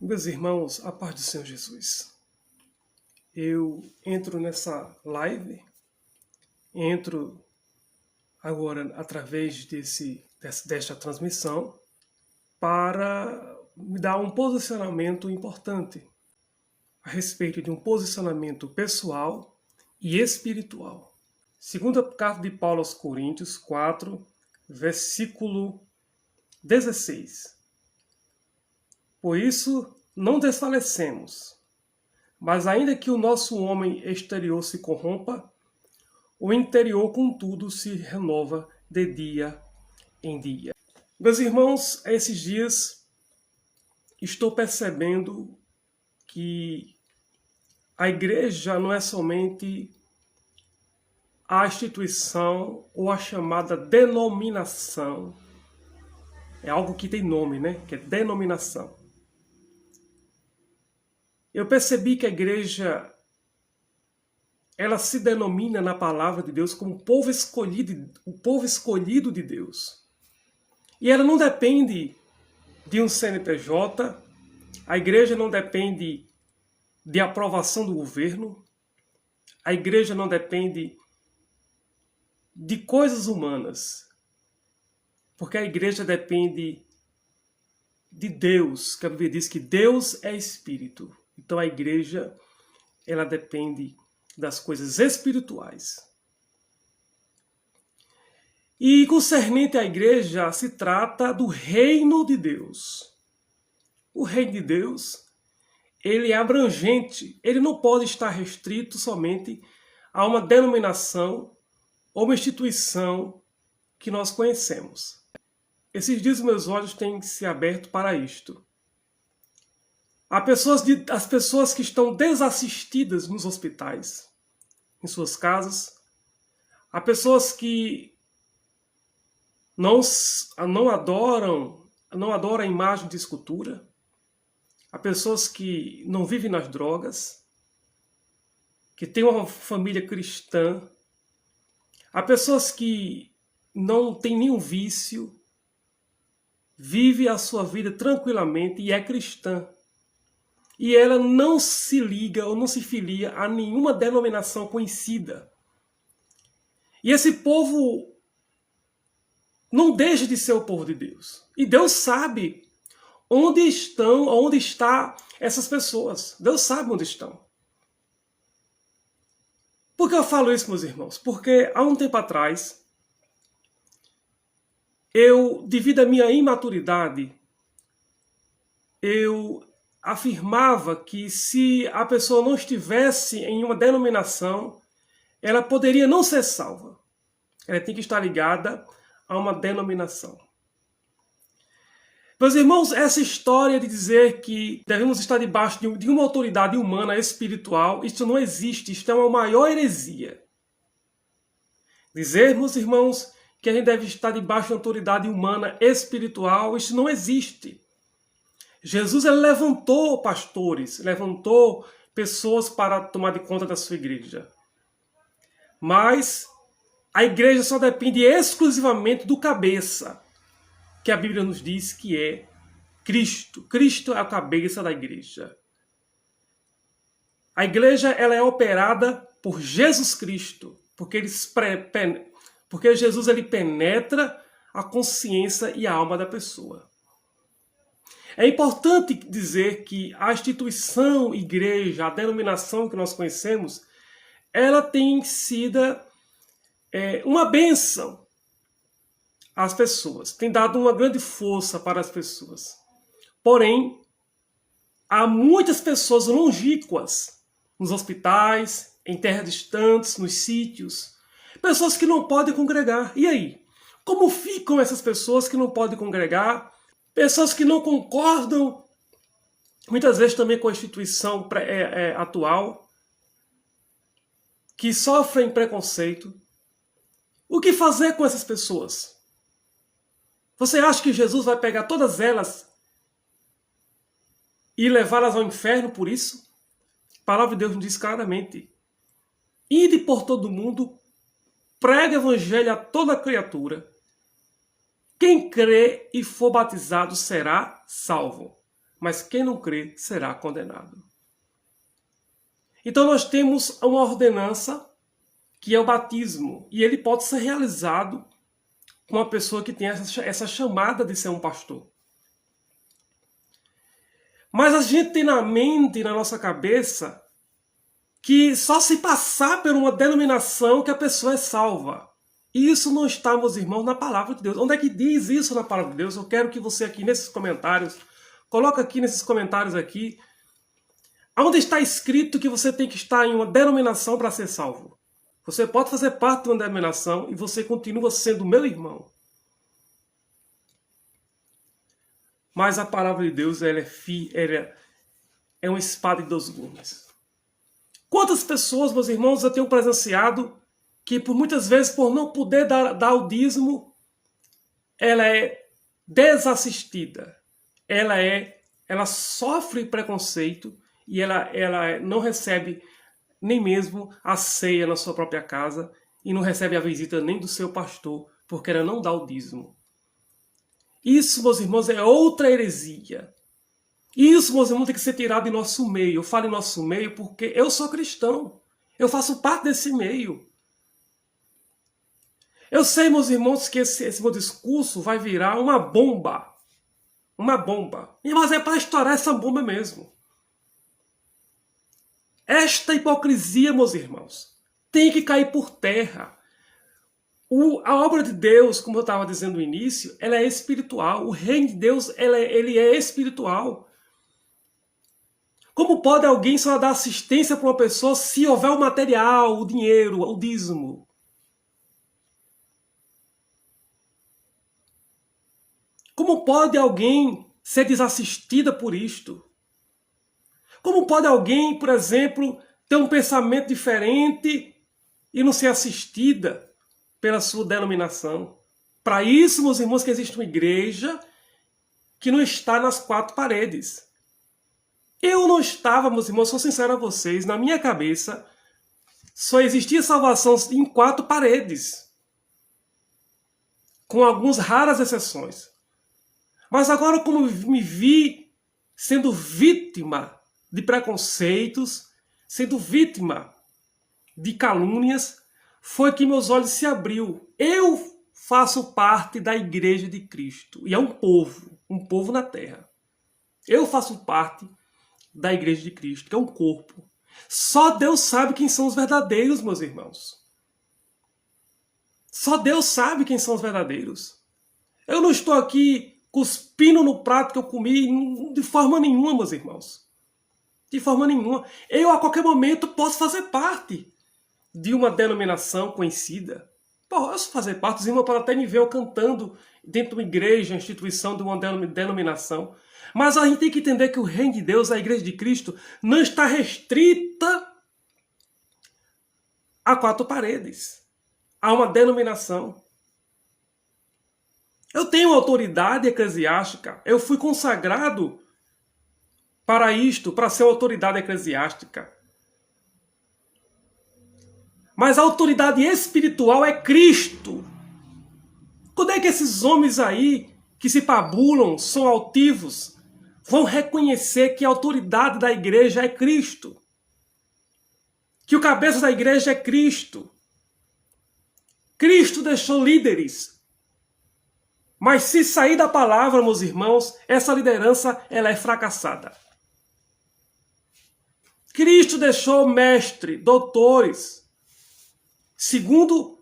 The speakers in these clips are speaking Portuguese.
Meus irmãos, a paz do Senhor Jesus. Eu entro nessa live, entro agora através desta transmissão para me dar um posicionamento importante a respeito de um posicionamento pessoal e espiritual. Segunda carta de Paulo aos Coríntios 4, versículo 16. Por isso, não desfalecemos, mas ainda que o nosso homem exterior se corrompa, o interior, contudo, se renova de dia em dia. Meus irmãos, esses dias estou percebendo que a igreja não é somente a instituição ou a chamada denominação. É algo que tem nome, né? Que é denominação. Eu percebi que a igreja, ela se denomina na palavra de Deus como o povo escolhido de Deus. E ela não depende de um CNPJ, a igreja não depende de aprovação do governo, a igreja não depende de coisas humanas, porque a igreja depende de Deus, que a Bíblia diz que Deus é espírito. Então a igreja, ela depende das coisas espirituais. E concernente à igreja, se trata do reino de Deus. O reino de Deus, ele é abrangente, ele não pode estar restrito somente a uma denominação ou uma instituição que nós conhecemos. Esses dias meus olhos têm se aberto para isto. As pessoas que estão desassistidas nos hospitais, em suas casas, há pessoas que não adoram a imagem de escultura, há pessoas que não vivem nas drogas, que têm uma família cristã, há pessoas que não têm nenhum vício, vive a sua vida tranquilamente e é cristã. E ela não se liga ou não se filia a nenhuma denominação conhecida. E esse povo não deixa de ser o povo de Deus. E Deus sabe onde estão essas pessoas. Deus sabe onde estão. Por que eu falo isso, meus irmãos? Porque há um tempo atrás, devido à minha imaturidade, eu afirmava que se a pessoa não estivesse em uma denominação, ela poderia não ser salva. Ela tem que estar ligada a uma denominação. Meus irmãos, essa história de dizer que devemos estar debaixo de uma autoridade humana espiritual, isso não existe, isto é uma maior heresia. Dizer, meus irmãos, que a gente deve estar debaixo de uma autoridade humana espiritual, isso não existe. Jesus, ele levantou pastores, levantou pessoas para tomar de conta da sua igreja. Mas a igreja só depende exclusivamente do cabeça, que a Bíblia nos diz que é Cristo. Cristo é a cabeça da igreja. A igreja, ela é operada por Jesus Cristo, porque Jesus, ele penetra a consciência e a alma da pessoa. É importante dizer que a instituição igreja, a denominação que nós conhecemos, ela tem sido uma bênção às pessoas, tem dado uma grande força para as pessoas. Porém, há muitas pessoas longínquas nos hospitais, em terras distantes, nos sítios, pessoas que não podem congregar. E aí? Como ficam essas pessoas que não podem congregar? Pessoas que não concordam, muitas vezes também com a instituição atual, que sofrem preconceito. O que fazer com essas pessoas? Você acha que Jesus vai pegar todas elas e levá-las ao inferno por isso? A palavra de Deus nos diz claramente: ide por todo mundo, prega o evangelho a toda criatura. Quem crê e for batizado será salvo, mas quem não crê será condenado. Então nós temos uma ordenança que é o batismo, e ele pode ser realizado com uma pessoa que tem essa chamada de ser um pastor. Mas a gente tem na mente, na nossa cabeça, que só se passar por uma denominação que a pessoa é salva. E isso não está, meus irmãos, na palavra de Deus. Onde é que diz isso na palavra de Deus? Eu quero que você aqui nesses comentários, coloca aqui nesses comentários aqui, onde está escrito que você tem que estar em uma denominação para ser salvo. Você pode fazer parte de uma denominação e você continua sendo meu irmão. Mas a palavra de Deus ela é uma espada de dois gumes. Quantas pessoas, meus irmãos, eu tenho presenciado que por muitas vezes, por não poder dar o dízimo, ela é desassistida. Ela sofre preconceito e ela não recebe nem mesmo a ceia na sua própria casa e não recebe a visita nem do seu pastor, porque ela não dá o dízimo. Isso, meus irmãos, é outra heresia. Isso, meus irmãos, tem que ser tirado em nosso meio. Eu falo em nosso meio porque eu sou cristão. Eu faço parte desse meio. Eu sei, meus irmãos, que esse meu discurso vai virar uma bomba. Uma bomba. Mas é para estourar essa bomba mesmo. Esta hipocrisia, meus irmãos, tem que cair por terra. A obra de Deus, como eu estava dizendo no início, ela é espiritual. O reino de Deus ele é espiritual. Como pode alguém só dar assistência para uma pessoa se houver o material, o dinheiro, o dízimo? Como pode alguém ser desassistida por isto? Como pode alguém, por exemplo, ter um pensamento diferente e não ser assistida pela sua denominação? Para isso, meus irmãos, que existe uma igreja que não está nas quatro paredes. Eu não estava, meus irmãos, sou sincero a vocês, na minha cabeça só existia salvação em quatro paredes, com algumas raras exceções. Mas agora, como me vi sendo vítima de preconceitos, sendo vítima de calúnias, foi que meus olhos se abriu. Eu faço parte da Igreja de Cristo. E é um povo na terra. Eu faço parte da Igreja de Cristo, que é um corpo. Só Deus sabe quem são os verdadeiros, meus irmãos. Só Deus sabe quem são os verdadeiros. Eu não estou aqui cuspindo no prato que eu comi de forma nenhuma, meus irmãos. De forma nenhuma. Eu, a qualquer momento, posso fazer parte de uma denominação conhecida. Posso fazer parte. Os irmãos podem até me ver eu cantando dentro de uma igreja, instituição de uma denominação. Mas a gente tem que entender que o reino de Deus, a Igreja de Cristo, não está restrita a quatro paredes, a uma denominação. Eu tenho autoridade eclesiástica, eu fui consagrado para isto, para ser uma autoridade eclesiástica. Mas a autoridade espiritual é Cristo. Quando é que esses homens aí, que se pabulam, são altivos, vão reconhecer que a autoridade da igreja é Cristo? Que o cabeça da igreja é Cristo? Cristo deixou líderes. Mas se sair da palavra, meus irmãos, essa liderança ela é fracassada. Cristo deixou mestre, doutores, segundo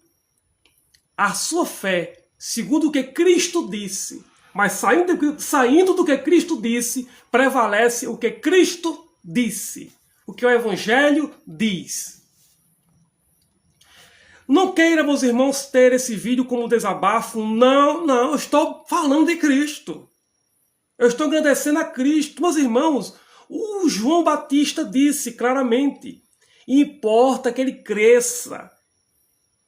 a sua fé, segundo o que Cristo disse. Mas saindo do que Cristo disse, prevalece o que Cristo disse, o que o Evangelho diz. Não queira, meus irmãos, ter esse vídeo como desabafo. Não, eu estou falando de Cristo. Eu estou agradecendo a Cristo. Meus irmãos, o João Batista disse claramente, importa que ele cresça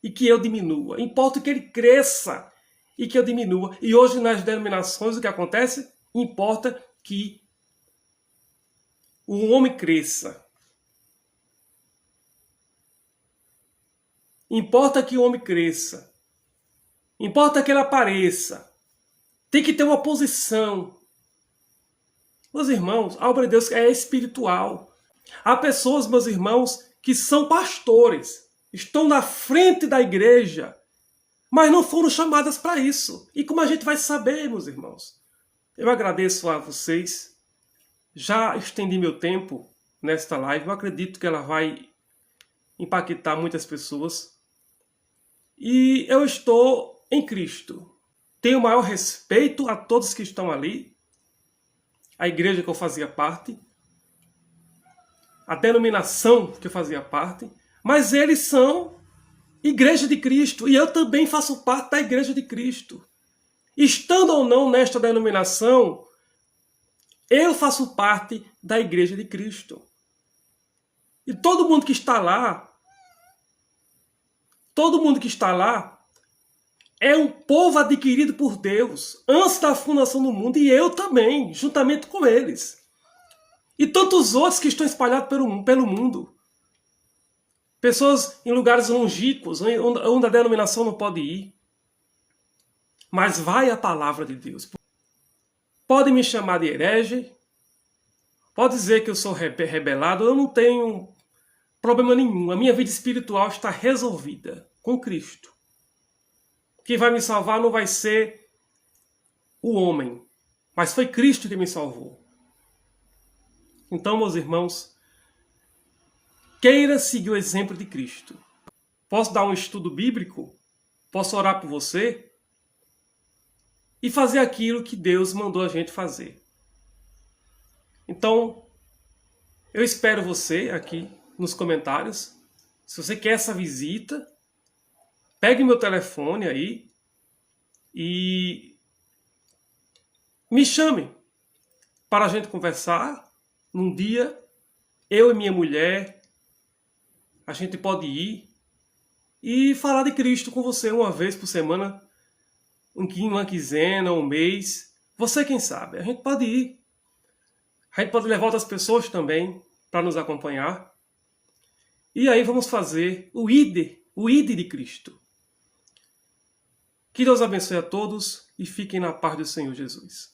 e que eu diminua. Importa que ele cresça e que eu diminua. E hoje nas denominações o que acontece? Importa que o homem cresça. Importa que o homem cresça. Importa que ele apareça. Tem que ter uma posição. Meus irmãos, a obra de Deus é espiritual. Há pessoas, meus irmãos, que são pastores, estão na frente da igreja, mas não foram chamadas para isso. E como a gente vai saber, meus irmãos? Eu agradeço a vocês. Já estendi meu tempo nesta live. Eu acredito que ela vai impactar muitas pessoas. E eu estou em Cristo. Tenho o maior respeito a todos que estão ali. A igreja que eu fazia parte. A denominação que eu fazia parte. Mas eles são Igreja de Cristo. E eu também faço parte da Igreja de Cristo. Estando ou não nesta denominação, eu faço parte da Igreja de Cristo. E todo mundo que está lá é um povo adquirido por Deus antes da fundação do mundo, e eu também, juntamente com eles. E tantos outros que estão espalhados pelo mundo. Pessoas em lugares longínquos, onde a denominação não pode ir. Mas vai a palavra de Deus. Pode me chamar de herege, pode dizer que eu sou rebelado, eu não tenho problema nenhum. A minha vida espiritual está resolvida com Cristo. O que vai me salvar não vai ser o homem, mas foi Cristo que me salvou. Então, meus irmãos, queira seguir o exemplo de Cristo. Posso dar um estudo bíblico? Posso orar por você? E fazer aquilo que Deus mandou a gente fazer. Então, eu espero você aqui nos comentários. Se você quer essa visita, pegue meu telefone aí e me chame para a gente conversar num dia. Eu e minha mulher, a gente pode ir e falar de Cristo com você uma vez por semana, uma quinzena, um mês. Você quem sabe, a gente pode ir. A gente pode levar outras pessoas também para nos acompanhar. E aí vamos fazer o ID de Cristo. Que Deus abençoe a todos e fiquem na paz do Senhor Jesus.